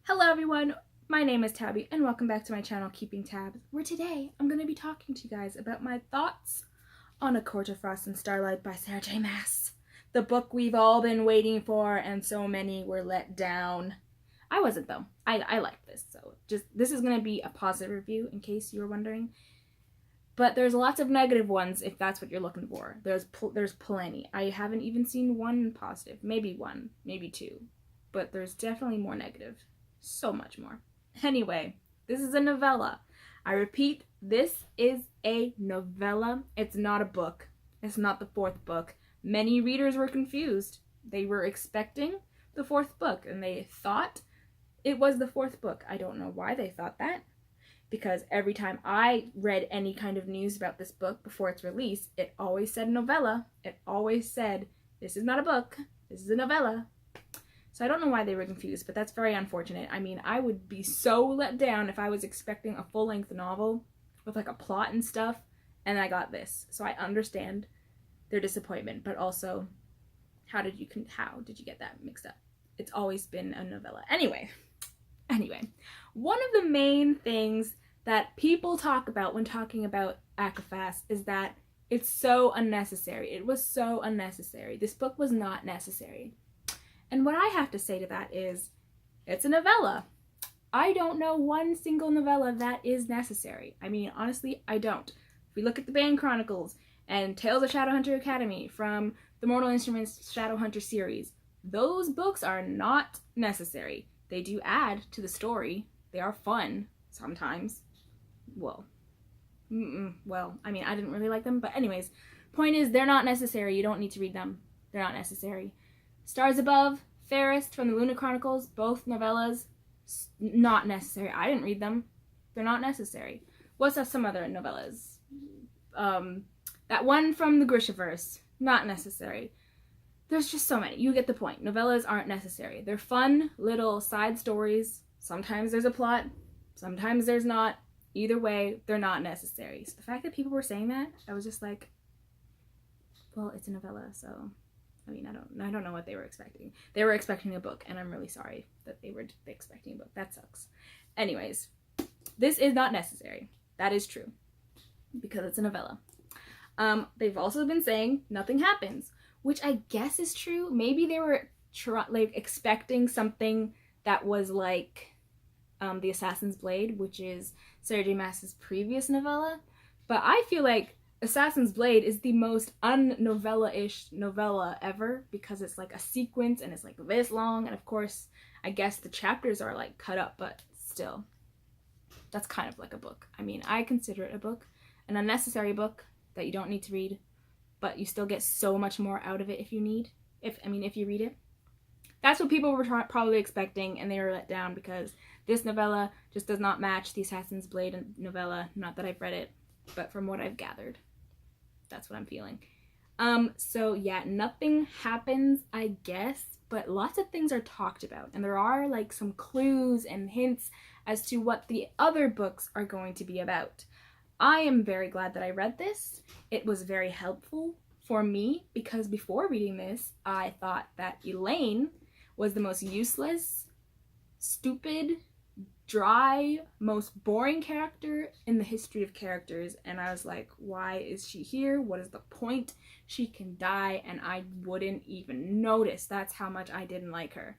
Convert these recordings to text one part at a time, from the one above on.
Hello everyone, my name is Tabby and welcome back to my channel Keeping Tabs, where today I'm going to be talking to you guys about my thoughts on A Court of Frost and Starlight by Sarah J. Maas. The book we've all been waiting for and so many were let down. I wasn't though. I liked this, so this is going to be a positive review in case you were wondering. But there's lots of negative ones if that's what you're looking for. There's plenty. I haven't even seen one positive. Maybe one, maybe two. But there's definitely more negative. So much more. Anyway, this is a novella. I repeat, this is a novella. It's not a book. It's not the fourth book. Many readers were confused. They were expecting the fourth book and they thought it was the fourth book. I don't know why they thought that, because every time I read any kind of news about this book before its release, it always said novella. It always said, this is not a book, this is a novella. So I don't know why they were confused, but that's very unfortunate. I mean, I would be so let down if I was expecting a full-length novel with like a plot and stuff, and I got this. So I understand their disappointment, but also, how did you get that mixed up? It's always been a novella. Anyway, one of the main things that people talk about when talking about ACOFAS is that it's so unnecessary. It was so unnecessary. This book was not necessary. And what I have to say to that is, it's a novella. I don't know one single novella that is necessary. I mean, honestly, I don't. If we look at the Bane Chronicles and Tales of Shadowhunter Academy from the Mortal Instruments Shadowhunter series, those books are not necessary. They do add to the story. They are fun sometimes. Well, I mean, I didn't really like them, but anyways, point is, they're not necessary. You don't need to read them. They're not necessary. Stars Above, Fairest from the Luna Chronicles, both novellas, not necessary. I didn't read them. They're not necessary. What's up, some other novellas? That one from the Grishaverse, not necessary. There's just so many. You get the point. Novellas aren't necessary. They're fun little side stories. Sometimes there's a plot, sometimes there's not. Either way, they're not necessary. So the fact that people were saying that, I was just like, well, it's a novella, so I mean, I don't know what they were expecting. They were expecting a book, and I'm really sorry that they were expecting a book. That sucks. Anyways, this is not necessary. That is true, because it's a novella. They've also been saying nothing happens, which I guess is true. Maybe they were expecting something that was like The Assassin's Blade, which is Sarah J. Maas's previous novella. But I feel like Assassin's Blade is the most un-novella-ish novella ever, because it's like a sequence and it's like this long, and of course I guess the chapters are like cut up, but still, that's kind of like a book. I mean, I consider it a book, an unnecessary book that you don't need to read, but you still get so much more out of it if you read it. That's what people were probably expecting, and they were let down because this novella just does not match the Assassin's Blade novella. Not that I've read it, but from what I've gathered, that's what I'm feeling. So yeah, nothing happens, I guess, but lots of things are talked about, and there are like some clues and hints as to what the other books are going to be about. I am very glad that I read this. It was very helpful for me, because before reading this, I thought that Elaine was the most useless, stupid, dry, most boring character in the history of characters, and I was like, why is she here? What is the point? She can die and I wouldn't even notice. That's how much I didn't like her.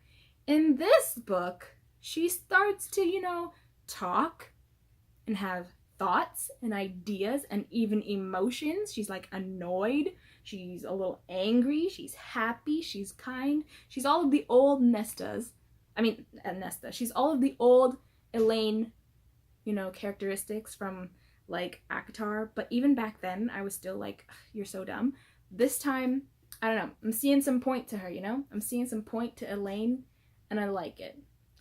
In this book, she starts to, talk and have thoughts and ideas and even emotions. She's like annoyed, she's a little angry, she's happy, she's kind. She's all of the old Nesta. She's all of the old Elaine, characteristics from like ACOTAR, but even back then I was still like, you're so dumb. This time, I don't know, I'm seeing some point to her, I'm seeing some point to Elaine, and I like it.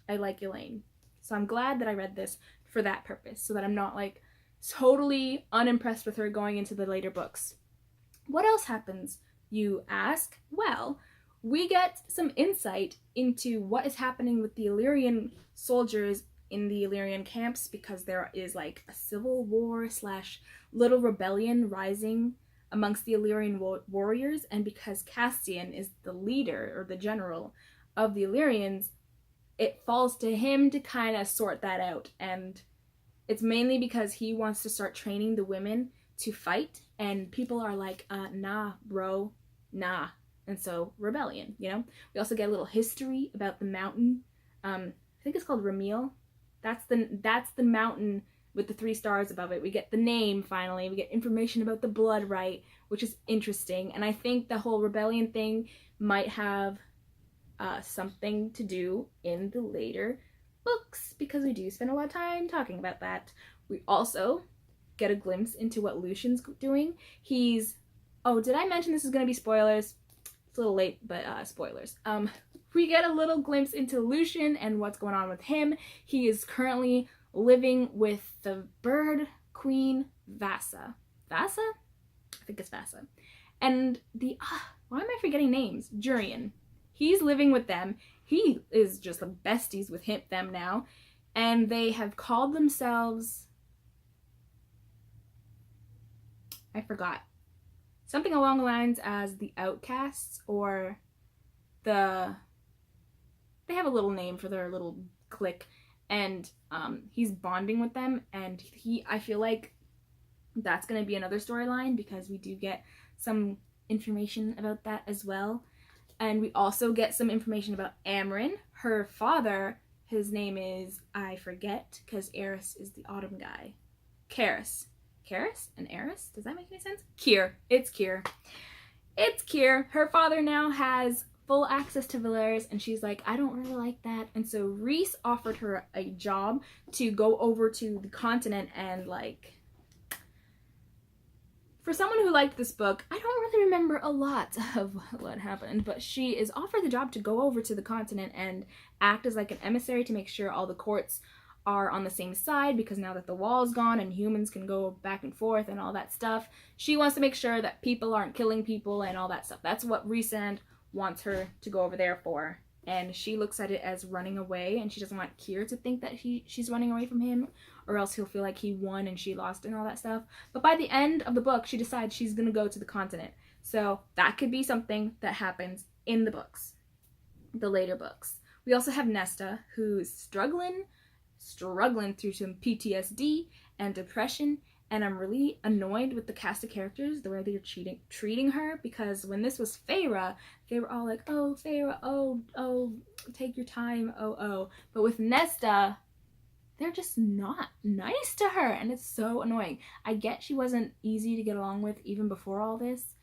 I like Elaine. So I'm glad that I read this for that purpose, so that I'm not like totally unimpressed with her going into the later books. What else happens, you ask? Well, we get some insight into what is happening with the Illyrian soldiers in the Illyrian camps, because there is like a civil war / little rebellion rising amongst the Illyrian warriors, and because Castian is the leader or the general of the Illyrians, it falls to him to kind of sort that out. And it's mainly because he wants to start training the women to fight, and people are like, nah, bro, nah. And so, rebellion, you know? We also get a little history about the mountain. I think it's called Ramil. That's the mountain with the 3 stars above it. We get the name, finally. We get information about the blood right, which is interesting. And I think the whole rebellion thing might have something to do in the later books, because we do spend a lot of time talking about that. We also get a glimpse into what Lucian's doing. Oh, did I mention this is going to be spoilers? It's a little late, but spoilers. We get a little glimpse into Lucian and what's going on with him. He is currently living with the bird queen Vasa. Vasa? I think it's Vasa. And why am I forgetting names? Jurian. He's living with them. He is just the besties with them now. And they have called themselves, I forgot. Something along the lines as the Outcasts, or they have a little name for their little clique. And he's bonding with them, and I feel like that's going to be another storyline, because we do get some information about that as well. And we also get some information about Amren. Her father, his name is, I forget, because Eris is the autumn guy. Karis. Karis and Eris? Does that make any sense? Kier. It's Kier. It's Kier. Her father now has full access to Velaris, and she's like, I don't really like that. And so Rhys offered her a job to go over to the continent and, like, for someone who liked this book, I don't really remember a lot of what happened, but she is offered the job to go over to the continent and act as like an emissary to make sure all the courts are on the same side, because now that the wall's gone and humans can go back and forth and all that stuff, she wants to make sure that people aren't killing people and all that stuff. That's what Rhysand wants her to go over there for. And she looks at it as running away, and she doesn't want Kier to think that she's running away from him, or else he'll feel like he won and she lost and all that stuff. But by the end of the book, she decides she's going to go to the continent. So that could be something that happens in the books, the later books. We also have Nesta, who's struggling through some PTSD and depression, and I'm really annoyed with the cast of characters, the way they're treating her, because when this was Feyre, they were all like, oh, Feyre, oh, take your time, oh. But with Nesta, they're just not nice to her, and it's so annoying. I get she wasn't easy to get along with even before all this,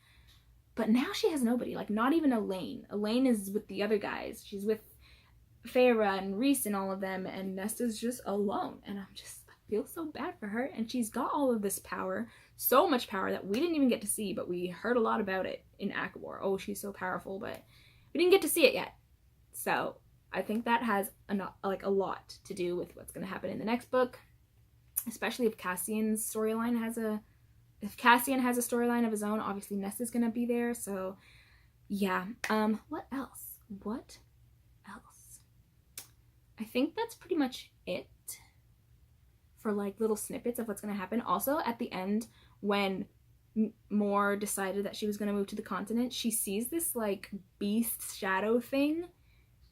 but now she has nobody, like not even Elaine. Elaine is with the other guys. She's with Feyre and Rhys and all of them, and Nesta's just alone, and I feel so bad for her. And she's got all of this power, so much power that we didn't even get to see, but we heard a lot about it in Akabor. Oh, she's so powerful, but we didn't get to see it yet. So I think that has a lot to do with what's going to happen in the next book, especially if Cassian has a storyline of his own. Obviously Nesta's going to be there, so yeah. What else? I think that's pretty much it for like little snippets of what's going to happen. Also, at the end, when Mor decided that she was going to move to the continent, she sees this like beast shadow thing,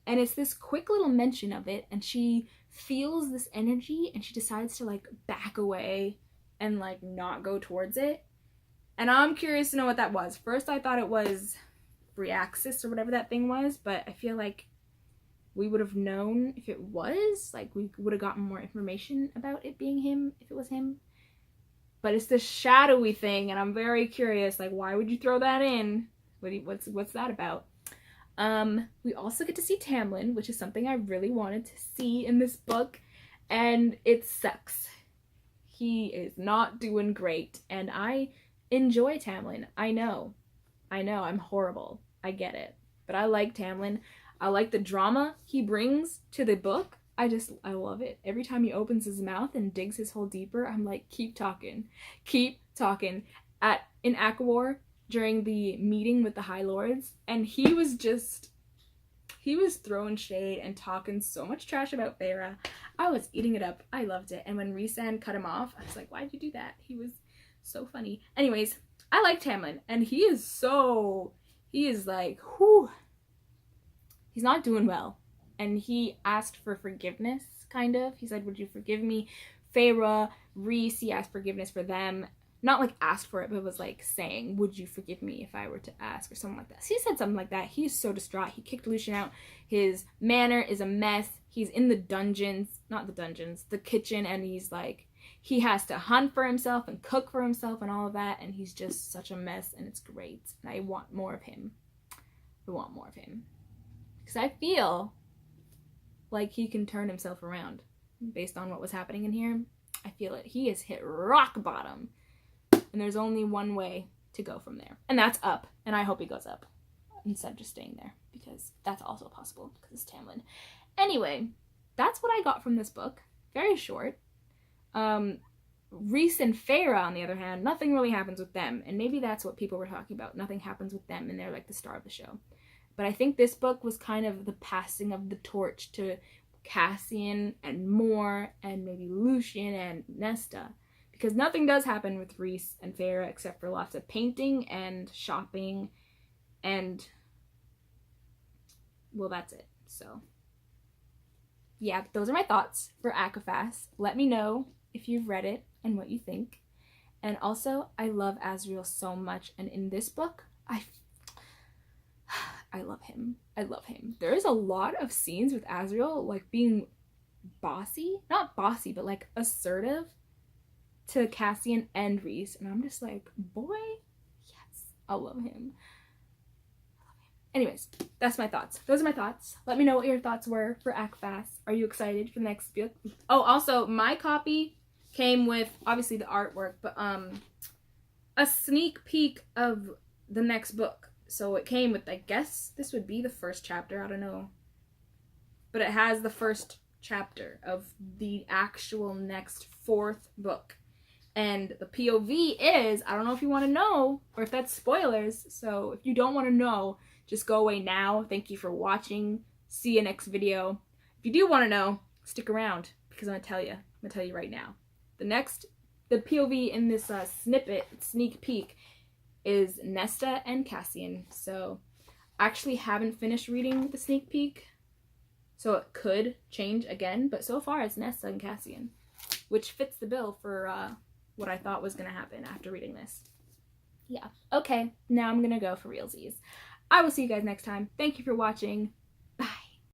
and it's this quick little mention of it, and she feels this energy, and she decides to like back away and like not go towards it. And I'm curious to know what that was. First I thought it was Briaxis or whatever that thing was, but I feel like we would have known if it was, like we would have gotten more information about it being him if it was him. But it's this shadowy thing, and I'm very curious, like, why would you throw that in? What's that about? We also get to see Tamlin, which is something I really wanted to see in this book, and it sucks. He is not doing great, and I enjoy Tamlin. I know, I'm horrible. I get it. But I like Tamlin. I like the drama he brings to the book. I love it. Every time he opens his mouth and digs his hole deeper, I'm like, keep talking. Keep talking. In Akabor, during the meeting with the High Lords, and he was throwing shade and talking so much trash about Feyre. I was eating it up. I loved it. And when Rhysand cut him off, I was like, why'd you do that? He was so funny. Anyways, I like Tamlin, and he is like, whew. He's not doing well. and he asked for forgiveness, kind of. He said, would you forgive me? Feyre, Rhys, he asked forgiveness for them. Not like asked for it, but was like saying, would you forgive me if I were to ask, or something like that. So he said something like that. He's so distraught. He kicked Lucien out. His manor is a mess. He's in the dungeons, not the dungeons, the kitchen, and he's like, he has to hunt for himself and cook for himself and all of that, and he's just such a mess, and it's great. And I want more of him. I want more of him. Because I feel like he can turn himself around based on what was happening in here. I feel it. He has hit rock bottom. And there's only one way to go from there. And that's up. And I hope he goes up instead of just staying there. Because that's also possible. Because it's Tamlin. Anyway, that's what I got from this book. Very short. Rhys and Feyre, on the other hand, nothing really happens with them. And maybe that's what people were talking about. Nothing happens with them. And they're like the star of the show. But I think this book was kind of the passing of the torch to Cassian and Mor and maybe Lucien and Nesta. Because nothing does happen with Rhys and Feyre except for lots of painting and shopping and, well, that's it. So, yeah, those are my thoughts for ACOFAS. Let me know if you've read it and what you think. And also, I love Azriel so much. And in this book, I love him. I love him. There is a lot of scenes with Azriel, like, being bossy. Not bossy, but, like, assertive to Cassian and Rhys, and I'm just like, boy, yes, I love him. Anyways, that's my thoughts. Those are my thoughts. Let me know what your thoughts were for ACOFAS. Are you excited for the next book? Oh, also, my copy came with, obviously, the artwork, but a sneak peek of the next book. So it came with, I guess, this would be the first chapter, I don't know. But it has the first chapter of the actual next 4th book. And the POV is, I don't know if you want to know, or if that's spoilers, so if you don't want to know, just go away now. Thank you for watching. See you next video. If you do want to know, stick around, because I'm going to tell you. I'm going to tell you right now. The POV in this sneak peek, is Nesta and Cassian. So, I actually haven't finished reading the sneak peek, so it could change again, but so far it's Nesta and Cassian, which fits the bill for, what I thought was going to happen after reading this. Yeah. Okay, now I'm going to go for realsies. I will see you guys next time. Thank you for watching.